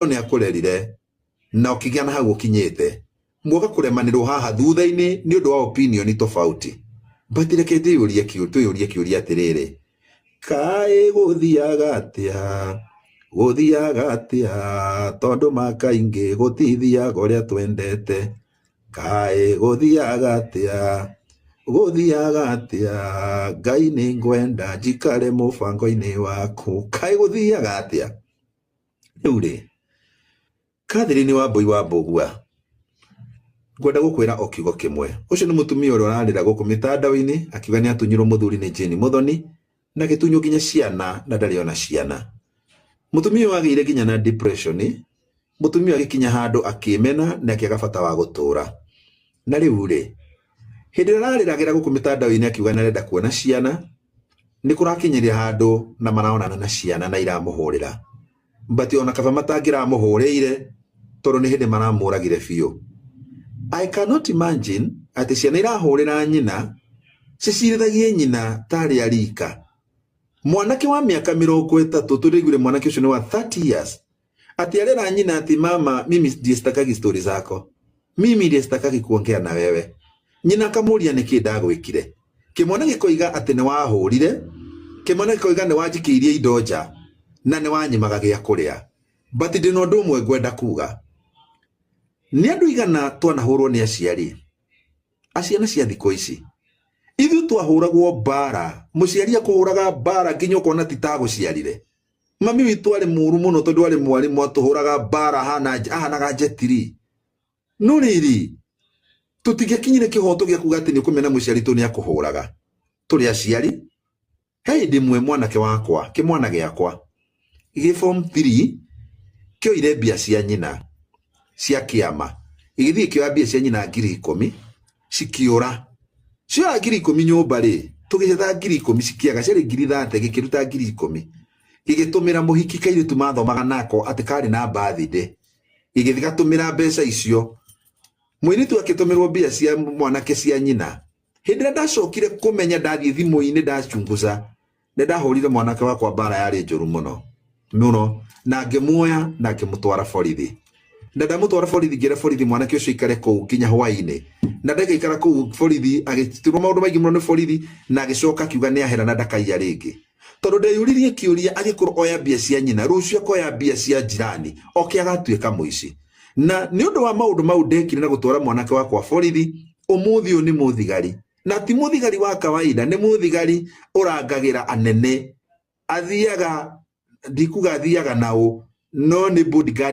ne akurerire na ukigana hau ukinyete mwoka kuremanirwo haha thutha-ini ni undu wa opinion tofauti batireke yurie kiuria atiriri kae guthiaga atia tondu makaingi gutithiaga uria twendete kae guthiaga atia ngai ni ngwenda njikare mubango-ini waku kae guthiaga atia riu ri Catherine Wambui wa Mbugua ngwenda gukwira o kiugo kimwe ucio ni mutumia uria ararira guku mitandao-ini akiuga ni atunyirwo muthuri ni Jane Muthoni na gitunyo ginya ciana na ndari ona ciana mutumia wagire ginya na depression mutumia agikinya handu akimena na akiaga bata wa gutura na riu ri hindi arariragira guku mitandao-ini akiuga narenda kuona ciana ni kurakinyiria handu na maraonana na ciana na iramuhurira but ona kaba matangira muhurire toro ni hindi maramuragire biu. I cannot imagine ati ciana irahurira nyina cicirithagie nyina tari arika mwanake wa miaka 30 turigure mwanake ucio ni wa 30 years ati arera nyina ati mama mimi ndiye sitakagi story zako mimi ndiye sitakagi kuongea na wewe nyina kamuria niki ndagwikire kimwana gikoiga ati ni wahurire kimwana gikoiga ni wajikiirie indo nja na ni wanyimaga gia kuria but ndino ndu mwe ngwenda kuga ni andu igana twanahurwo ni aciari aciana cia thiko ici ithu twahuragwo bara muciari akuhuraga bara nginya ukona titaguciarire mami witu ari muru muno tondu ari mwarimu atuhuraga bara hanaga jetiri no riri tutigekinyire kihoto gia kuga ati ni kumena muciari tu ni akuhuraga turi aciari hey ndimwe mwanake wakwa kimwana giakwa igi form 3 kio ire bia cia nyina cia kiama igithii kio bia cia nyina 10,000 cikiura cio 10,000 nyumba ri tugicetha 10,000 cikiaga ciri 30 gikiruta 10,000 igitumira muhiki kaire tumathomaga nako ati kari na birthday igithigatumira mbeca icio mwiritu akitumirwo bia cia mwanake cia nyina hindi ndacokire kumenya ndathie thimu-ini ndachunguza ndahurire mwanake wakwa bara yari njuru muno na ngemuoya na ngimutwara borithi ndamutwara borithi ngira borithi mwanake ucio ikare kuu kinya hwaini na ndagaikara kuu borithi agitirwo maundu maingi muno ni borithi na agicoka kiuga ni ahera na ndakaiya ringi tondu ndeyuririe kiuria agikorwo oya bia cia nyina rucio akoya bia cia jirani okiagatuika muici na ni undu wa maundu mau ndekire na gutwara mwanake wakwa borithi umuthi ni muthigari na ti muthigari wa kawaida ni muthigari urangagira anene athiaga ndikuga athiaga nao no ni bodyguard